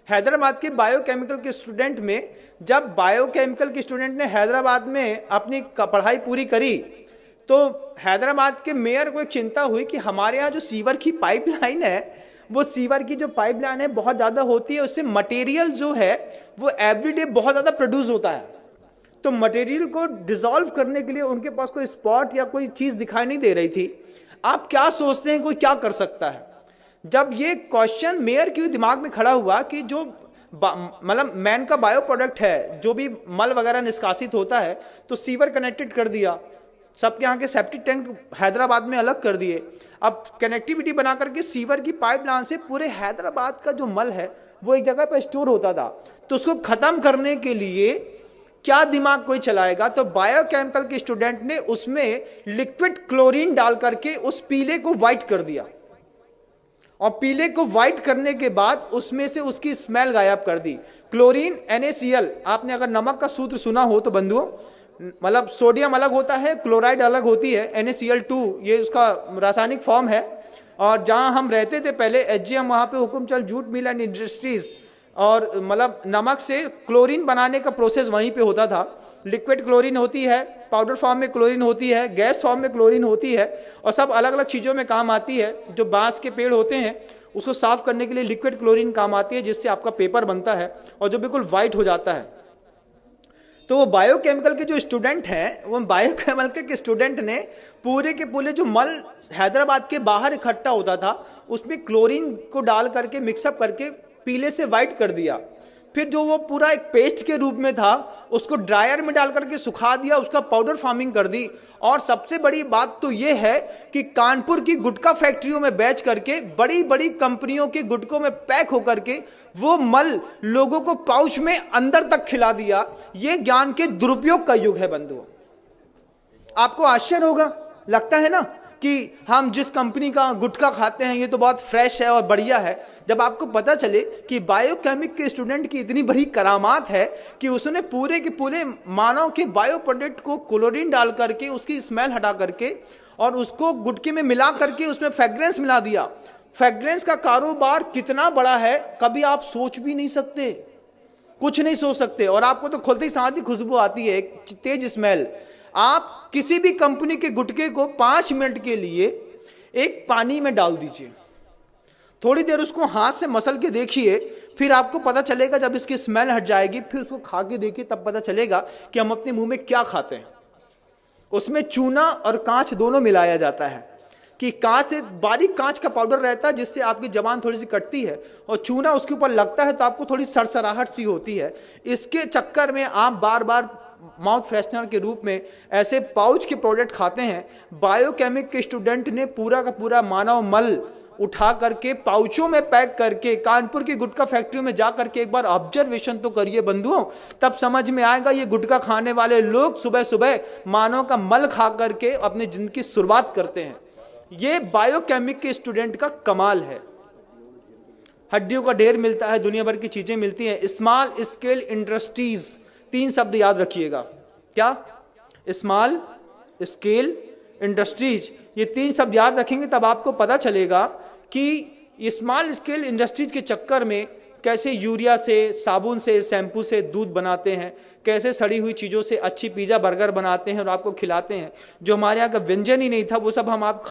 हैदराबाद के बायोकेमिकल के स्टूडेंट में, जब बायोकेमिकल के स्टूडेंट ने हैदराबाद में अपनी पढ़ाई पूरी करी तो हैदराबाद के मेयर को एक चिंता हुई कि हमारे यहाँ जो सीवर की पाइपलाइन है, वो सीवर की जो पाइपलाइन है बहुत ज़्यादा होती है, उससे मटेरियल जो है वो एवरीडे बहुत ज़्यादा प्रोड्यूस होता है। तो मटेरियल को डिसॉल्व करने के लिए उनके पास कोई स्पॉट या कोई चीज़ दिखाई नहीं दे रही थी। आप क्या सोचते हैं कोई क्या कर सकता है? जब ये क्वेश्चन मेयर के दिमाग में खड़ा हुआ कि जो मतलब मैन का बायो प्रोडक्ट है, जो भी मल वगैरह निष्कासित होता है, तो सीवर कनेक्टेड कर दिया, सबके यहाँ के सेप्टिक टैंक हैदराबाद में अलग कर दिए। अब कनेक्टिविटी बना करके सीवर की पाइपलाइन से पूरे हैदराबाद का जो मल है वो एक जगह पर स्टोर होता था। तो उसको खत्म करने के लिए क्या दिमाग कोई चलाएगा? तो बायोकेमिकल के स्टूडेंट ने उसमें लिक्विड क्लोरीन डाल करके उस पीले को व्हाइट कर दिया, और पीले को व्हाइट करने के बाद उसमें से उसकी स्मेल गायब कर दी। क्लोरीन NaCl, आपने अगर नमक का सूत्र सुना हो तो बंधुओं, मतलब सोडियम अलग होता है, क्लोराइड अलग होती है, NaCl2 ये उसका रासायनिक फॉर्म है। और जहां हम रहते थे पहले HGM, वहां पे Hukumchand jute mill and industries, और मतलब नमक से क्लोरीन बनाने का प्रोसेस वहीं पे होता था। लिक्विड क्लोरीन होती है, पाउडर फॉर्म में क्लोरीन होती है, गैस फॉर्म में क्लोरीन होती है, और सब अलग अलग चीज़ों में काम आती है। जो बांस के पेड़ होते हैं उसको साफ करने के लिए लिक्विड क्लोरीन काम आती है, जिससे आपका पेपर बनता है और जो बिल्कुल वाइट हो जाता है। तो वो बायोकेमिकल के जो स्टूडेंट हैं, वो बायोकेमिकल के स्टूडेंट ने पूरे के पूरे जो मल हैदराबाद के बाहर इकट्ठा होता था उसमें क्लोरीन को डाल करके मिक्सअप करके पीले से वाइट कर दिया। फिर जो वो पूरा एक पेस्ट के रूप में था उसको ड्रायर में डाल करके सुखा दिया, उसका पाउडर फार्मिंग कर दी। और सबसे बड़ी बात तो ये है कि कानपुर की गुटखा फैक्ट्रियों में बेच करके, बड़ी बड़ी कंपनियों के गुटकों में पैक होकर के वो मल लोगों को पाउच में अंदर तक खिला दिया। ये ज्ञान के दुरुपयोग का युग है बंधुओं। आपको आश्चर्य होगा, लगता है ना कि हम जिस कंपनी का गुटखा खाते हैं ये तो बहुत फ्रेश है और बढ़िया है। जब आपको पता चले कि बायोकेमिक के स्टूडेंट की इतनी बड़ी करामात है कि उसने पूरे के पूरे मानव के बायो प्रोडक्ट को क्लोरीन डाल करके उसकी स्मेल हटा करके और उसको गुटके में मिला करके उसमें फ्रेग्रेंस मिला दिया। फ्रेग्रेंस का कारोबार कितना बड़ा है कभी आप सोच भी नहीं सकते, कुछ नहीं सोच सकते। और आपको तो खुलते ही साथ ही खुशबू आती है, एक तेज स्मेल। आप किसी भी कंपनी के गुटके को 5 मिनट के लिए एक पानी में डाल दीजिए, थोड़ी देर उसको हाथ से मसल के देखिए, फिर आपको पता चलेगा, जब इसकी स्मेल हट जाएगी फिर उसको खा के देखिए, तब पता चलेगा कि हम अपने मुंह में क्या खाते हैं। उसमें चूना और कांच दोनों मिलाया जाता है कि कांच से बारीक कांच का पाउडर रहता है जिससे आपकी जबान थोड़ी सी कटती है, और चूना उसके ऊपर लगता है तो आपको थोड़ी सरसराहट सी होती है। इसके चक्कर में आप बार बार माउथ फ्रेशनर के रूप में ऐसे पाउच के प्रोडक्ट खाते हैं। बायोकेमिक के स्टूडेंट ने पूरा का पूरा मानव मल उठा करके पाउचों में पैक करके कानपुर की गुटखा फैक्ट्री में जा करके एक बार ऑब्जर्वेशन तो करिए बंधुओं, तब समझ में आएगा ये गुटखा खाने वाले लोग सुबह सुबह मानव का मल खा करके अपनी जिंदगी की शुरुआत करते हैं। ये बायोकेमिक के स्टूडेंट का कमाल है। हड्डियों का ढेर मिलता है, दुनिया भर की चीजें मिलती हैं। स्मॉल स्केल इंडस्ट्रीज, 3 शब्द याद रखिएगा। क्या? स्मॉल स्केल इंडस्ट्रीज, ये 3 शब्द याद रखेंगे तब आपको पता चलेगा कि स्मॉल स्केल इंडस्ट्रीज के चक्कर में कैसे यूरिया से, साबुन से, शैम्पू से दूध बनाते हैं, कैसे सड़ी हुई चीज़ों से अच्छी पिज़्ज़ा बर्गर बनाते हैं और आपको खिलाते हैं। जो हमारे यहाँ का व्यंजन ही नहीं था वो सब हम आप